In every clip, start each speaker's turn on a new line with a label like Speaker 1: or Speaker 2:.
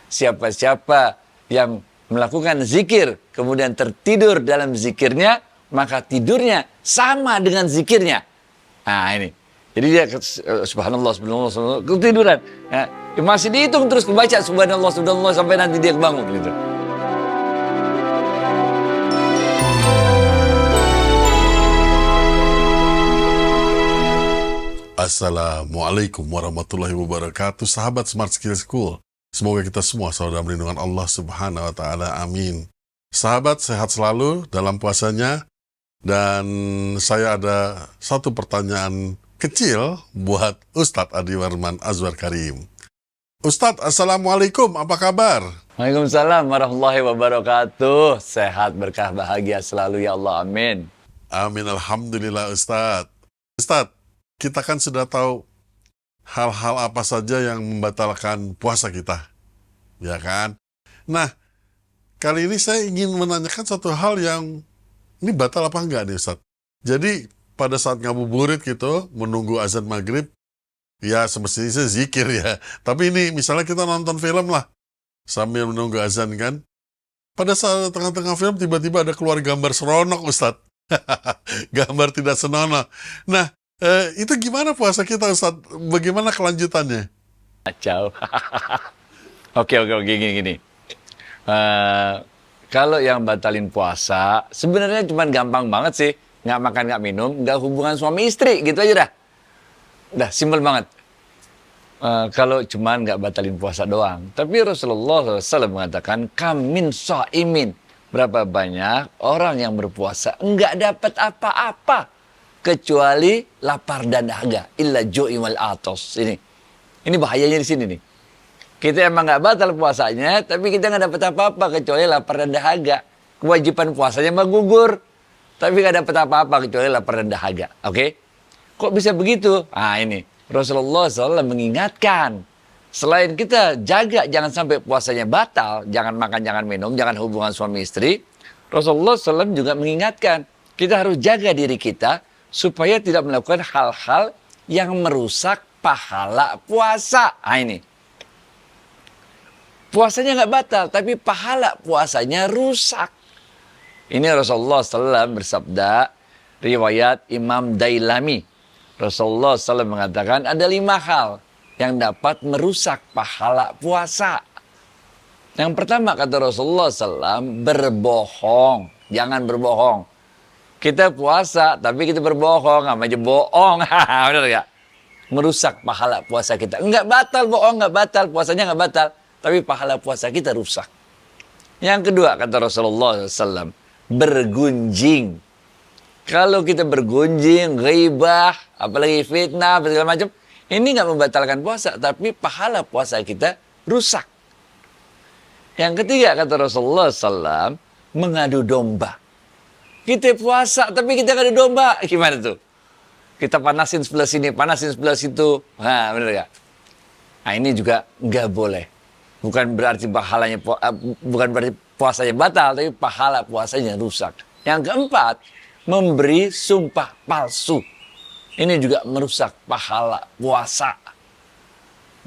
Speaker 1: siapa-siapa yang melakukan zikir, kemudian tertidur dalam zikirnya, maka tidurnya sama dengan zikirnya. Nah ini. Jadi dia subhanallah, subhanallah, subhanallah, ketiduran. Nah, masih dihitung terus kebaca subhanallah, subhanallah sampai nanti dia bangun gitu.
Speaker 2: Assalamualaikum warahmatullahi wabarakatuh. Sahabat Smart Skill School, semoga kita semua selalu dalam lindungan Allah Subhanahu wa Ta'ala. Amin. Sahabat sehat selalu dalam puasanya. Dan saya ada satu pertanyaan kecil buat Ustadz Adi Warman Azwar Karim. Ustadz, Assalamualaikum, apa kabar?
Speaker 1: Waalaikumsalam warahmatullahi wabarakatuh. Sehat, berkah, bahagia selalu ya Allah, amin.
Speaker 2: Amin, alhamdulillah Ustadz. Ustadz, kita kan sudah tahu hal-hal apa saja yang membatalkan puasa kita, ya kan? Nah, kali ini saya ingin menanyakan satu hal yang ini batal apa enggak nih Ustadz? Jadi pada saat ngabuburit gitu, menunggu azan maghrib, ya semestinya zikir ya. Tapi ini misalnya kita nonton film lah, sambil menunggu azan kan. Pada saat tengah-tengah film tiba-tiba ada keluar gambar seronok Ustadz. Gambar tidak senonoh. Nah, itu gimana puasa kita Ustadz? Bagaimana kelanjutannya?
Speaker 1: Kacau. Oke, gini. Kalau yang batalin puasa, sebenarnya cuma gampang banget sih. Nggak makan, nggak minum, nggak hubungan suami istri, gitu aja dah. Udah, simpel banget. Kalau cuma nggak batalin puasa doang. Tapi Rasulullah SAW mengatakan, kamin sha'imin. Berapa banyak orang yang berpuasa nggak dapat apa-apa kecuali lapar dan dahaga. Illa ju'i wal atos. Ini bahayanya di sini nih. Kita emang nggak batal puasanya, tapi kita nggak dapat apa-apa kecuali lapar dan dahaga. Kewajiban puasanya mah gugur, tapi nggak dapat apa-apa kecuali lapar dan dahaga. Oke? Kok bisa begitu? Ah ini, Rasulullah SAW mengingatkan. Selain kita jaga jangan sampai puasanya batal, jangan makan, jangan minum, jangan hubungan suami istri, Rasulullah SAW juga mengingatkan, kita harus jaga diri kita supaya tidak melakukan hal-hal yang merusak pahala puasa. Ah ini. Puasanya nggak batal, tapi pahala puasanya rusak. Ini Rasulullah SAW bersabda, riwayat Imam Dailami. Rasulullah SAW mengatakan ada 5 hal yang dapat merusak pahala puasa. Yang pertama kata Rasulullah SAW, berbohong. Jangan berbohong. Kita puasa, tapi kita berbohong, sama aja bohong. Benar nggak? Merusak pahala puasa kita. Enggak batal, bohong nggak batal, puasanya nggak batal. Tapi pahala puasa kita rusak. Yang kedua kata Rasulullah SAW, bergunjing. Kalau kita bergunjing, ghibah, apalagi fitnah, segala macam, ini nggak membatalkan puasa, tapi pahala puasa kita rusak. Yang ketiga kata Rasulullah SAW, mengadu domba. Kita puasa, tapi kita ngadu domba. Gimana tuh? Kita panasin sebelah sini, panasin sebelah situ. Nah, bener gak? Nah, ini juga nggak boleh. Bukan berarti puasanya batal, tapi pahala puasanya rusak. Yang keempat, memberi sumpah palsu. Ini juga merusak pahala puasa.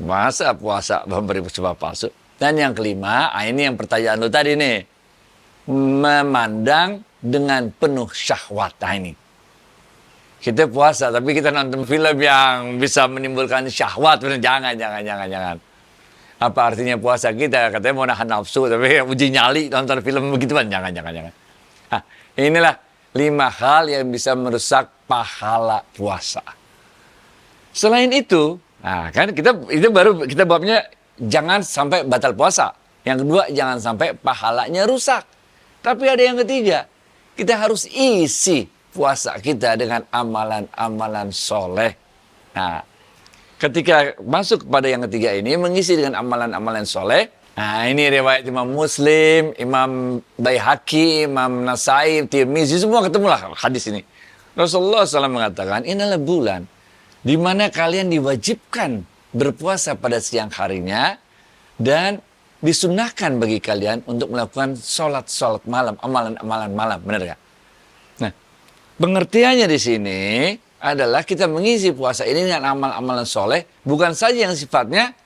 Speaker 1: Masa puasa memberi sumpah palsu? Dan yang kelima, ini yang pertanyaan lo tadi nih. Memandang dengan penuh syahwat. Nah ini. Kita puasa, tapi kita nonton film yang bisa menimbulkan syahwat. Jangan. Apa artinya puasa kita? Katanya mau nahan nafsu, tapi uji nyali nonton film begituan. Jangan. Nah, inilah 5 hal yang bisa merusak pahala puasa. Selain itu, nah kan itu baru kita babnya jangan sampai batal puasa. Yang kedua, jangan sampai pahalanya rusak. Tapi ada yang ketiga, kita harus isi puasa kita dengan amalan-amalan soleh. Nah, ketika masuk kepada yang ketiga ini, mengisi dengan amalan-amalan soleh. Nah, ini riwayat Imam Muslim, Imam Baihaqi, Imam Nasai, Tirmizi, semua ketemulah hadis ini. Rasulullah SAW mengatakan, inilah bulan di mana kalian diwajibkan berpuasa pada siang harinya dan disunahkan bagi kalian untuk melakukan sholat malam, amalan-amalan malam. Benar gak? Nah, pengertiannya di sini adalah kita mengisi puasa ini dengan amal-amalan soleh, bukan saja yang sifatnya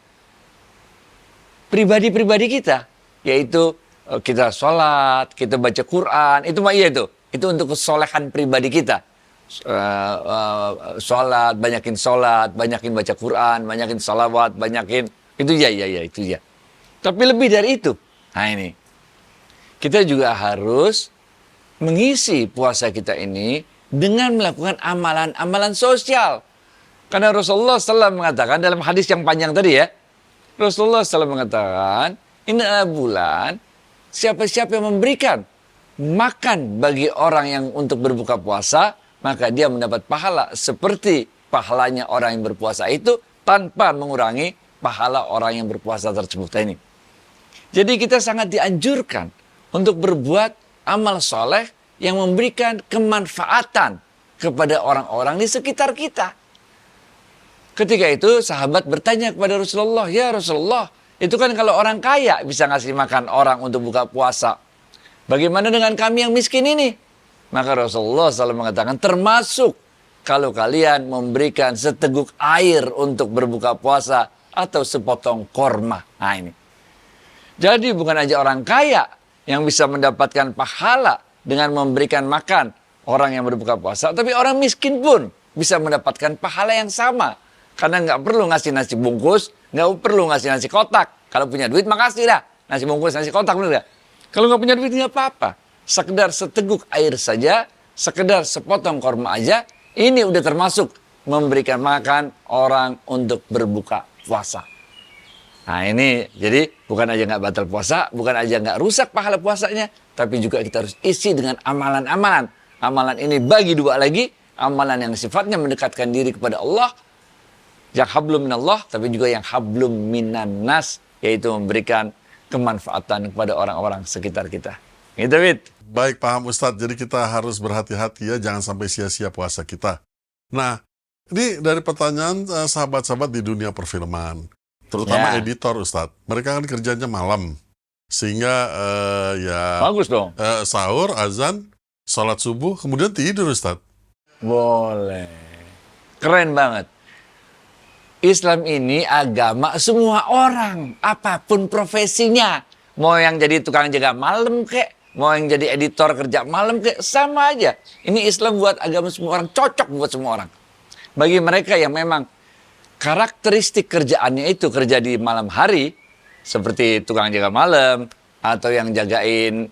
Speaker 1: pribadi-pribadi kita, yaitu kita sholat, kita baca Quran, itu mah iya itu untuk kesolehan pribadi kita. Sholat, banyakin baca Quran, banyakin salawat, banyakin itu ya itu ya. Tapi lebih dari itu, nah ini kita juga harus mengisi puasa kita ini dengan melakukan amalan-amalan sosial. Karena Rasulullah SAW mengatakan dalam hadis yang panjang tadi ya, Rasulullah SAW mengatakan, ini adalah bulan, siapa-siapa yang memberikan makan bagi orang yang untuk berbuka puasa, maka dia mendapat pahala seperti pahalanya orang yang berpuasa itu tanpa mengurangi pahala orang yang berpuasa tersebut ini. Jadi kita sangat dianjurkan untuk berbuat amal soleh yang memberikan kemanfaatan kepada orang-orang di sekitar kita. Ketika itu sahabat bertanya kepada Rasulullah, ya Rasulullah, itu kan kalau orang kaya bisa ngasih makan orang untuk buka puasa. Bagaimana dengan kami yang miskin ini? Maka Rasulullah SAW mengatakan, termasuk kalau kalian memberikan seteguk air untuk berbuka puasa atau sepotong korma. Nah ini. Jadi bukan aja orang kaya yang bisa mendapatkan pahala dengan memberikan makan orang yang berbuka puasa, tapi orang miskin pun bisa mendapatkan pahala yang sama. Karena nggak perlu ngasih nasi bungkus, nggak perlu ngasih nasi kotak. Kalau punya duit, makasih dah. Nasi bungkus, nasi kotak, bener gak? Kalau nggak punya duit, nggak apa-apa. Sekedar seteguk air saja, sekedar sepotong korma aja, ini udah termasuk memberikan makan orang untuk berbuka puasa. Nah ini, jadi bukan aja nggak batal puasa, bukan aja nggak rusak pahala puasanya, tapi juga kita harus isi dengan amalan-amalan. Amalan ini bagi dua lagi, amalan yang sifatnya mendekatkan diri kepada Allah, yang hablum minallah, tapi juga yang hablum minan nas, yaitu memberikan kemanfaatan kepada orang-orang sekitar kita. Gitu, Wid.
Speaker 2: Baik, paham Ustadz. Jadi kita harus berhati-hati ya, jangan sampai sia-sia puasa kita. Nah, ini dari pertanyaan sahabat-sahabat di dunia perfilman, terutama editor Ustadz. Mereka kan kerjanya malam, sehingga
Speaker 1: Bagus dong.
Speaker 2: Sahur, azan, sholat subuh, kemudian tidur Ustadz.
Speaker 1: Boleh. Keren banget. Islam ini agama semua orang, apapun profesinya. Mau yang jadi tukang jaga malam kek, mau yang jadi editor kerja malam kek, sama aja. Ini Islam buat agama semua orang, cocok buat semua orang. Bagi mereka yang memang karakteristik kerjaannya itu kerja di malam hari, seperti tukang jaga malam, atau yang jagain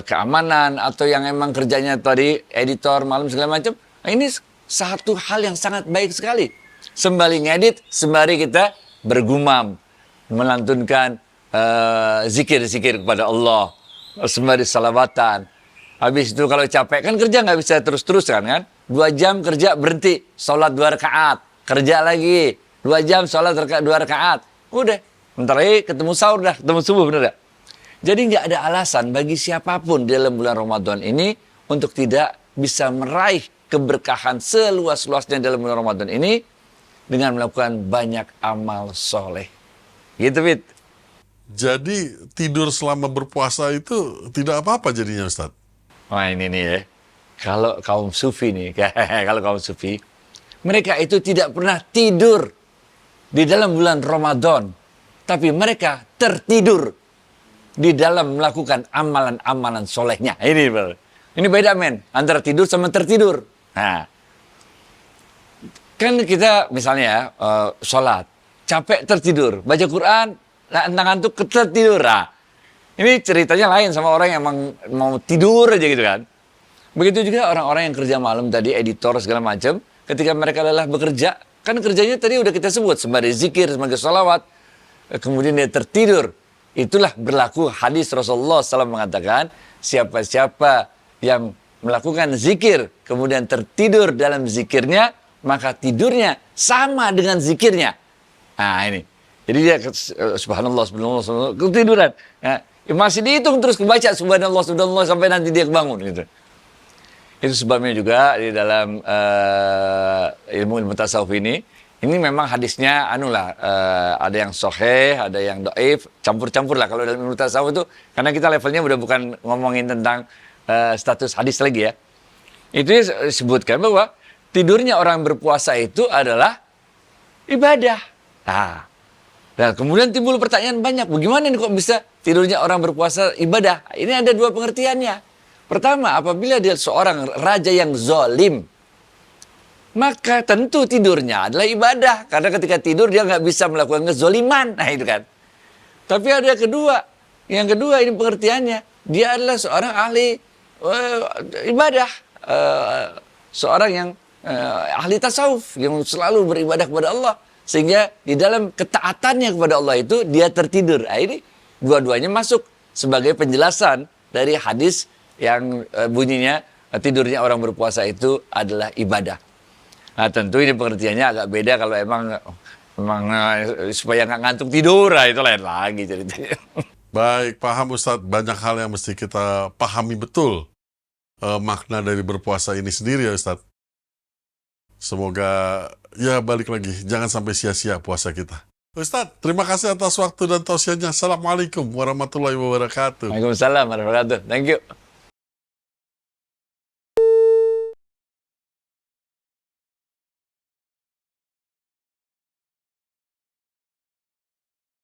Speaker 1: keamanan, atau yang emang kerjanya tadi editor malam segala macam, ini satu hal yang sangat baik sekali. Sembari ngedit, sembari kita bergumam, melantunkan zikir-zikir kepada Allah, sembari salawatan. Habis itu kalau capek, kan kerja nggak bisa terus-terus kan? 2 jam kerja berhenti, sholat 2 rakaat, kerja lagi, 2 jam sholat 2 rakaat. Udah, bentar lagi ketemu sahur dah, ketemu subuh, bener gak? Jadi nggak ada alasan bagi siapapun dalam bulan Ramadan ini untuk tidak bisa meraih keberkahan seluas-luasnya dalam bulan Ramadan ini dengan melakukan banyak amal soleh. Gitu, Fit.
Speaker 2: Jadi tidur selama berpuasa itu tidak apa-apa jadinya Ustadz?
Speaker 1: Wah ini nih ya, kalau kaum sufi nih, kalau kaum sufi, mereka itu tidak pernah tidur di dalam bulan Ramadan, tapi mereka tertidur di dalam melakukan amalan-amalan solehnya. Ini beda men, antara tidur sama tertidur. Nah, kan kita misalnya sholat, capek tertidur, baca Quran, ngantuk tertidur. Nah, ini ceritanya lain sama orang yang mau tidur aja gitu kan. Begitu juga orang-orang yang kerja malam tadi, editor segala macam, ketika mereka lelah bekerja, kan kerjanya tadi udah kita sebut, sembari zikir, sembari sholawat, kemudian dia tertidur. Itulah berlaku hadis Rasulullah SAW mengatakan, siapa-siapa yang melakukan zikir, kemudian tertidur dalam zikirnya, maka tidurnya sama dengan zikirnya. Nah ini. Jadi dia subhanallah, ketiduran. Nah, masih dihitung terus kebaca subhanallah sampai nanti dia kebangun gitu. Itu sebabnya juga di dalam ilmu tasawuf ini memang hadisnya ada yang sahih, ada yang dhaif, campur-campur lah kalau dalam ilmu tasawuf itu, karena kita levelnya udah bukan ngomongin tentang status hadis lagi ya. Itu disebutkan bahwa tidurnya orang berpuasa itu adalah ibadah. Nah, Nah, kemudian timbul pertanyaan banyak, bagaimana nih kok bisa tidurnya orang berpuasa ibadah? Ini ada dua pengertiannya. Pertama, apabila dia seorang raja yang zolim, maka tentu tidurnya adalah ibadah. Karena ketika tidur dia nggak bisa melakukan kezoliman. Nah itu kan. Tapi ada yang kedua ini pengertiannya. Dia adalah seorang ahli ibadah. Seorang yang ahli tasawuf, yang selalu beribadah kepada Allah. Sehingga di dalam ketaatannya kepada Allah itu dia tertidur. Nah, ini dua-duanya masuk sebagai penjelasan dari hadis yang bunyinya tidurnya orang berpuasa itu adalah ibadah. Nah, tentu ini pengertiannya agak beda kalau emang supaya nggak ngantuk tidur, nah, itu lain lagi ceritanya.
Speaker 2: Baik, paham Ustadz. Banyak hal yang mesti kita pahami betul makna dari berpuasa ini sendiri ya Ustadz. Semoga, ya balik lagi, jangan sampai sia-sia puasa kita. Ustadz, terima kasih atas waktu dan tausiahnya. Assalamualaikum warahmatullahi wabarakatuh.
Speaker 1: Waalaikumsalam warahmatullahi wabarakatuh. Thank you.